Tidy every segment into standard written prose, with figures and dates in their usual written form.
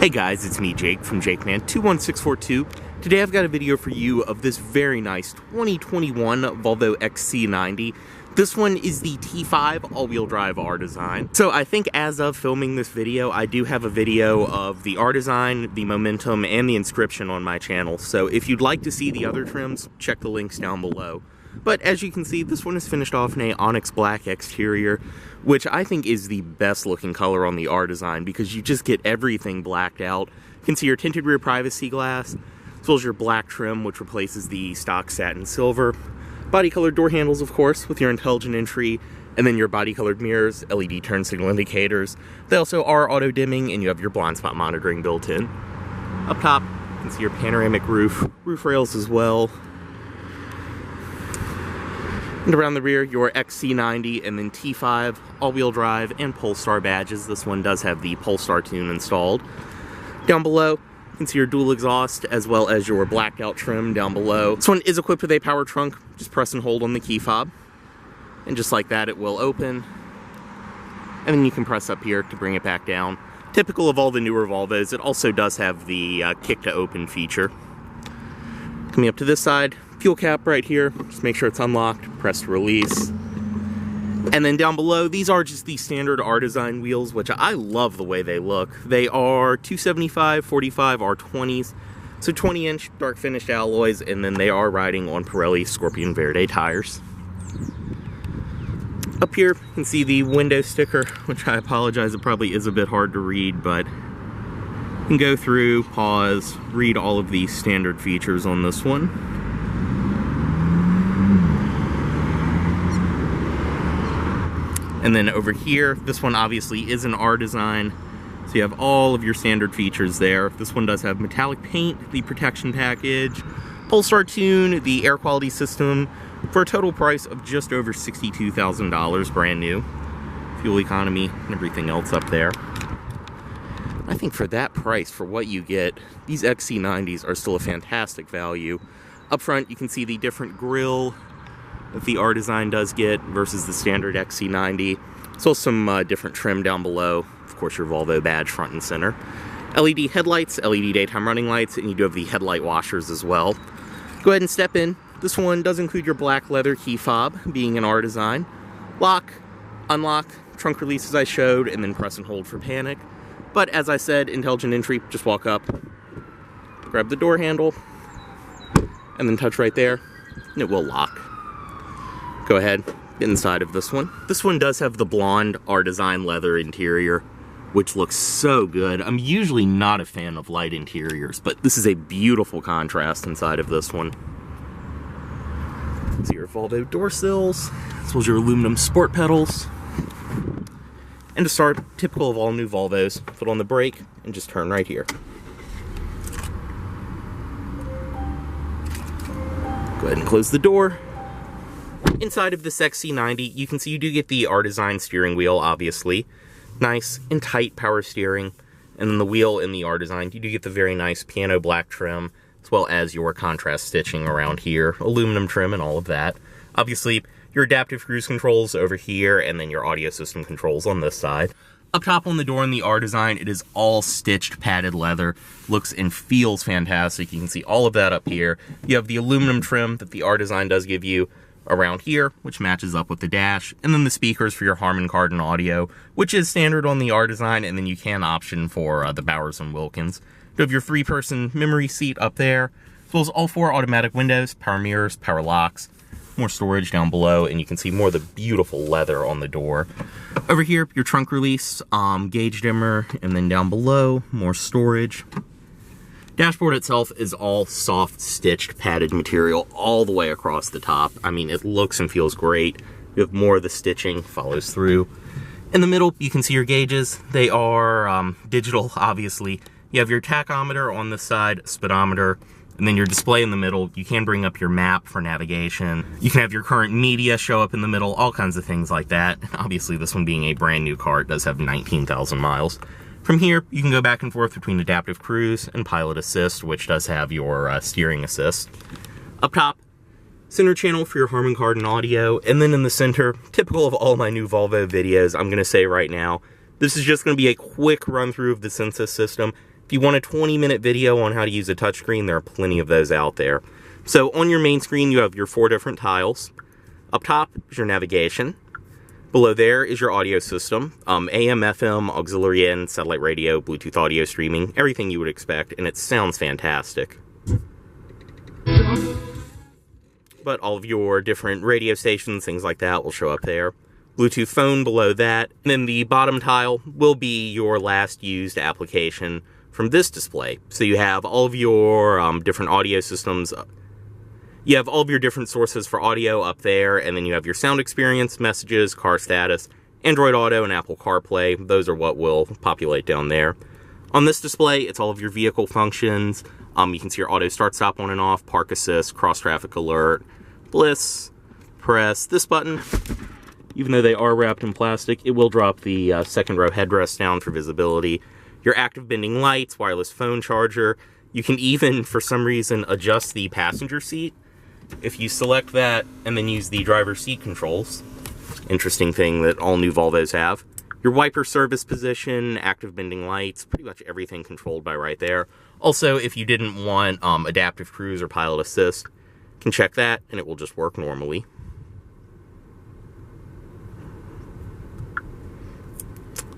Hey guys, it's me Jake from JakeMan21642. Today I've got a video for you of this very nice 2021 Volvo XC90. This one is the T5 all-wheel drive R design. So I think as of filming this video, I do have a video of the R design, the Momentum, and the inscription on my channel. So if you'd like to see the other trims, check the links down below. But as you can see, this one is finished off in a onyx black exterior, which I think is the best looking color on the R design because you just get everything blacked out. You can see your tinted rear privacy glass, as well as your black trim, which replaces the stock satin silver. Body colored door handles, of course, with your intelligent entry, and then your body colored mirrors, LED turn signal indicators. They also are auto dimming, and you have your blind spot monitoring built in. Up top, you can see your panoramic roof rails as well. And around the rear, your XC90 and then T5 all-wheel drive and Polestar badges. This one does have the Polestar tune installed. Down below, you can see your dual exhaust as well as your blacked out trim down below. This one is equipped with a power trunk. Just press and hold on the key fob. And just like that, it will open. And then you can press up here to bring it back down. Typical of all the newer Volvos, it also does have the kick to open feature. Coming up to this side, fuel cap right here, just make sure it's unlocked, press to release. And then down below, these are just the standard R design wheels, which I love the way they look. They are 275, 45 R20s, so 20-inch dark finished alloys, and then they are riding on Pirelli Scorpion Verde tires. Up here, you can see the window sticker, which I apologize, it probably is a bit hard to read, but you can go through, pause, read all of the standard features on this one. And then over here, this one obviously is an R design, so you have all of your standard features there. This one does have metallic paint, the protection package, Polestar tune, the air quality system, for a total price of just over $62,000 brand new. Fuel economy and everything else up there. I think for that price, for what you get, these XC90s are still a fantastic value. Up front, you can see the different grille that the R design does get versus the standard XC90. So some different trim down below. Of course, your Volvo badge front and center. LED headlights, LED daytime running lights, and you do have the headlight washers as well. Go ahead and step in. This one does include your black leather key fob, being an R design. Lock, unlock, trunk release as I showed, and then press and hold for panic. But as I said, intelligent entry, just walk up, grab the door handle, and then touch right there, and it will lock. Go ahead, get inside of this one. This one does have the blonde R design leather interior, which looks so good. I'm usually not a fan of light interiors, but this is a beautiful contrast inside of this one. So your Volvo door sills, as well as your aluminum sport pedals. And to start, typical of all new Volvos, foot on the brake and just turn right here. Go ahead and close the door. Inside of this XC90, you can see you do get the R design steering wheel, obviously. Nice and tight power steering. And then the wheel in the R design, you do get the very nice piano black trim, as well as your contrast stitching around here, aluminum trim and all of that. Obviously, your adaptive cruise controls over here, and then your audio system controls on this side. Up top on the door in the R design, it is all stitched padded leather. Looks and feels fantastic. You can see all of that up here. You have the aluminum trim that the R design does give you around here, which matches up with the dash, and then the speakers for your Harman Kardon audio, which is standard on the R design, and then you can option for the Bowers & Wilkins. You have your 3-person memory seat up there, as well as all 4 automatic windows, power mirrors, power locks, more storage down below, and you can see more of the beautiful leather on the door. Over here, your trunk release, gauge dimmer, and then down below, more storage. Dashboard itself is all soft stitched padded material all the way across the top. I mean, it looks and feels great. You have more of the stitching, follows through. In the middle, you can see your gauges. They are digital, obviously. You have your tachometer on this side, speedometer, and then your display in the middle. You can bring up your map for navigation. You can have your current media show up in the middle, all kinds of things like that. Obviously, this one being a brand new car, it does have 19,000 miles. From here, you can go back and forth between adaptive cruise and pilot assist, which does have your steering assist. Up top, center channel for your Harman Kardon audio, and then in the center, typical of all my new Volvo videos, I'm going to say right now, this is just going to be a quick run through of the Sensus system. If you want a 20-minute video on how to use a touchscreen, there are plenty of those out there. So on your main screen, you have your 4 different tiles. Up top is your navigation. Below there is your audio system, AM, FM, auxiliary in, satellite radio, Bluetooth audio streaming, everything you would expect, and it sounds fantastic. But all of your different radio stations, things like that, will show up there. Bluetooth phone below that, and then the bottom tile will be your last used application from this display. So you have all of your different audio systems. You have all of your different sources for audio up there, and then you have your sound experience, messages, car status, Android Auto, and Apple CarPlay. Those are what will populate down there. On this display, it's all of your vehicle functions. You can see your auto start, stop, on and off, park assist, cross traffic alert, bliss, press this button. Even though they are wrapped in plastic, it will drop the second row headrest down for visibility. Your active bending lights, wireless phone charger. You can even, for some reason, adjust the passenger seat. If you select that and then use the driver's seat controls, interesting thing that all new Volvos have, your wiper service position, active bending lights, pretty much everything controlled by right there. Also, if you didn't want adaptive cruise or pilot assist, you can check that and it will just work normally.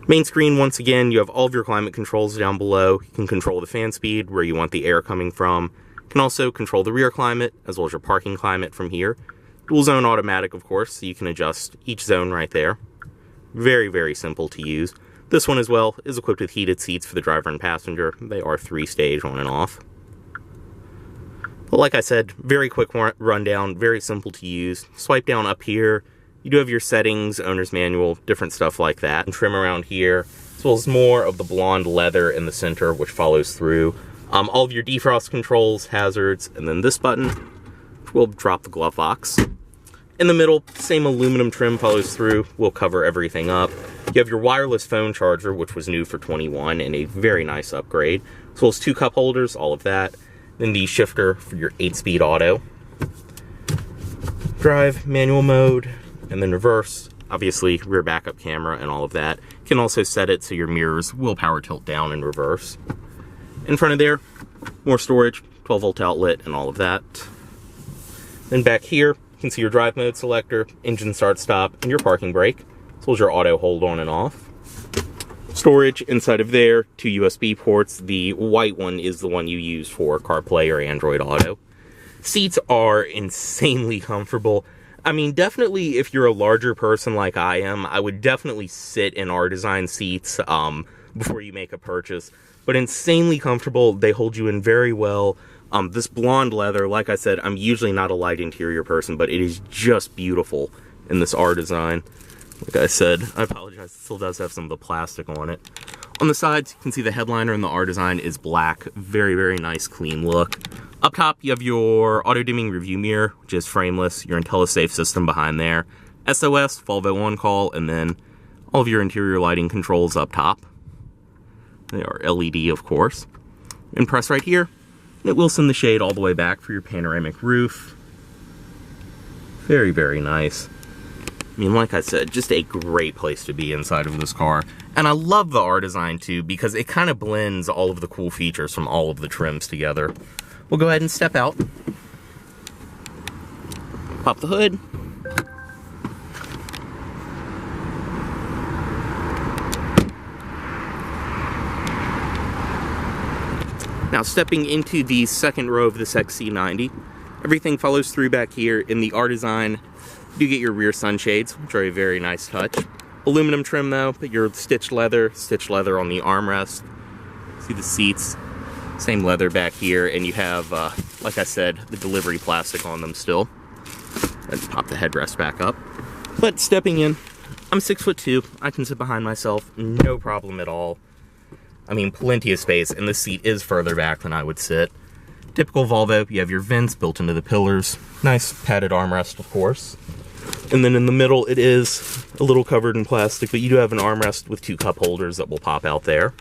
Main screen, once again, you have all of your climate controls down below. You can control the fan speed, where you want the air coming from. You can also control the rear climate, as well as your parking climate from here. Dual zone automatic, of course, so you can adjust each zone right there. Very, very simple to use. This one as well is equipped with heated seats for the driver and passenger. They are 3-stage on and off. But like I said, very quick rundown, very simple to use. Swipe down up here. You do have your settings, owner's manual, different stuff like that. And trim around here, as well as more of the blonde leather in the center, which follows through. All of your defrost controls, hazards, and then this button, which will drop the glove box. In the middle, same aluminum trim follows through, will cover everything up. You have your wireless phone charger, which was new for 21, and a very nice upgrade, as well as 2 cup holders, all of that. Then the shifter for your 8-speed auto. Drive, manual mode, and then reverse, obviously rear backup camera and all of that. You can also set it so your mirrors will power tilt down in reverse. In front of there, more storage, 12-volt outlet, and all of that. Then back here, you can see your drive mode selector, engine start stop, and your parking brake, as well as your auto hold on and off. Storage inside of there, 2 USB ports. The white one is the one you use for CarPlay or Android Auto. Seats are insanely comfortable. I mean, definitely if you're a larger person like I am, I would definitely sit in our design seats before you make a purchase. But insanely comfortable, they hold you in very well. This blonde leather, like I said, I'm usually not a light interior person, but it is just beautiful in this R design. Like I said, I apologize, it still does have some of the plastic on it. On the sides, you can see the headliner in the R design is black. Very, very nice, clean look. Up top, you have your auto-dimming review mirror, which is frameless, your IntelliSafe system behind there, SOS, Volvo On Call, and then all of your interior lighting controls up top. They are LED, of course. And press right here, and it will send the shade all the way back for your panoramic roof. Very, very nice. I mean, like I said, just a great place to be inside of this car. And I love the R design, too, because it kind of blends all of the cool features from all of the trims together. We'll go ahead and step out. Pop the hood. Now, stepping into the second row of this XC90, everything follows through back here. In the R design, you do get your rear sunshades, which are a very nice touch. Aluminum trim though, but your stitched leather on the armrest. See the seats, same leather back here, and you have, like I said, the delivery plastic on them still. And pop the headrest back up. But stepping in, I'm 6'2", I can sit behind myself, no problem at all. I mean, plenty of space, and the seat is further back than I would sit. Typical Volvo, you have your vents built into the pillars. Nice padded armrest, of course. And then in the middle, it is a little covered in plastic, but you do have an armrest with 2 cup holders that will pop out there.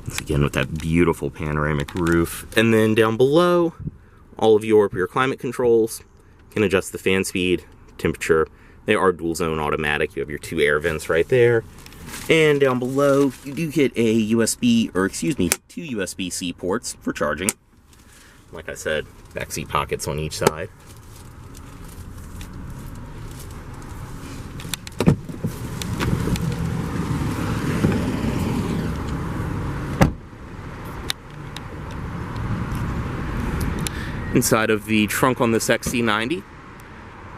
Once again, with that beautiful panoramic roof. And then down below, all of your climate controls. You can adjust the fan speed, temperature, They are dual zone automatic. You have your 2 air vents right there. And down below, you do get a two USB-C ports for charging. Like I said, backseat pockets on each side. Inside of the trunk on this XC90,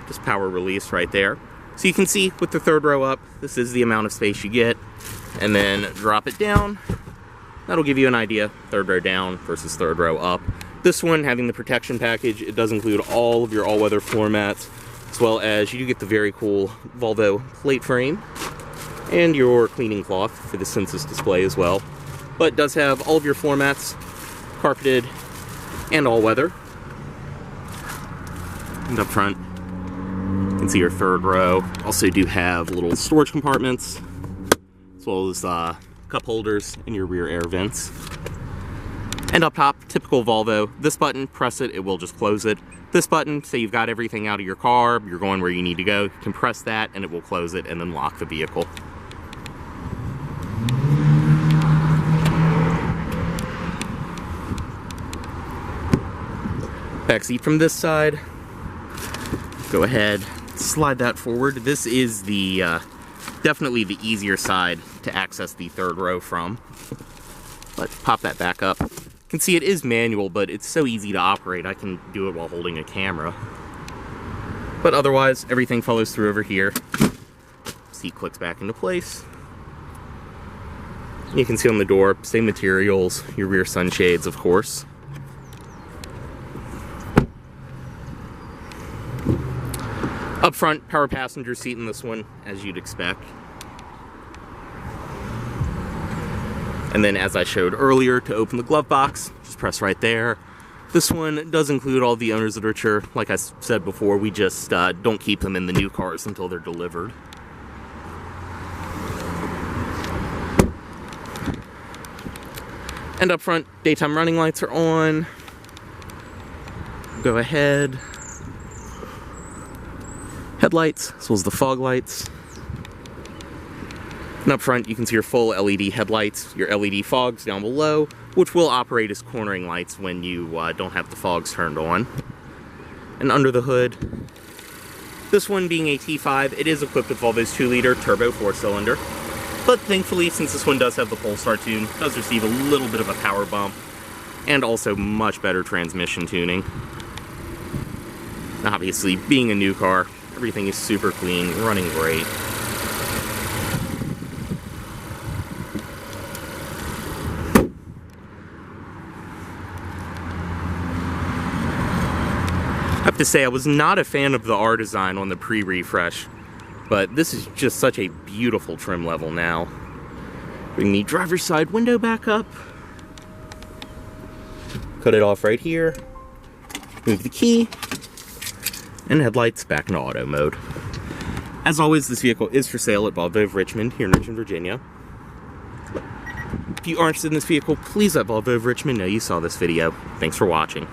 just power release right there. So you can see with the 3rd row up, this is the amount of space you get. And then drop it down. That'll give you an idea, 3rd row down versus 3rd row up. This one, having the protection package, it does include all of your all-weather floor mats, as well as you do get the very cool Volvo plate frame and your cleaning cloth for the census display as well. But it does have all of your floor mats, carpeted and all-weather. And up front, you can see your 3rd row. Also do have little storage compartments, as well as cup holders in your rear air vents. And up top, typical Volvo, this button, press it, it will just close it. This button, say you've got everything out of your car, you're going where you need to go, you can press that and it will close it and then lock the vehicle. Back seat from this side. Go ahead, slide that forward. This is the definitely the easier side to access the 3rd row from. Let's pop that back up. You can see it is manual, but it's so easy to operate. I can do it while holding a camera. But otherwise, everything follows through over here. Seat clicks back into place. You can see on the door, same materials, your rear sunshades, of course. Up front, power passenger seat in this one, as you'd expect. And then, as I showed earlier, to open the glove box, just press right there. This one does include all the owner's literature. Like I said before, we just don't keep them in the new cars until they're delivered. And up front, daytime running lights are on. Go ahead. Headlights, as well as the fog lights. And up front, you can see your full LED headlights, your LED fogs down below, which will operate as cornering lights when you don't have the fogs turned on. And under the hood, this one being a T5, it is equipped with Volvo's 2-liter turbo 4-cylinder. But thankfully, since this one does have the Polestar tune, it does receive a little bit of a power bump, and also much better transmission tuning. Obviously, being a new car, everything is super clean, running great. I have to say, I was not a fan of the R design on the pre-refresh, but this is just such a beautiful trim level now. Bring the driver's side window back up. Cut it off right here. Move the key. And headlights back into auto mode. As always, this vehicle is for sale at Volvo of Richmond, here in Richmond, Virginia. If you are interested in this vehicle, please let Volvo of Richmond know you saw this video. Thanks for watching.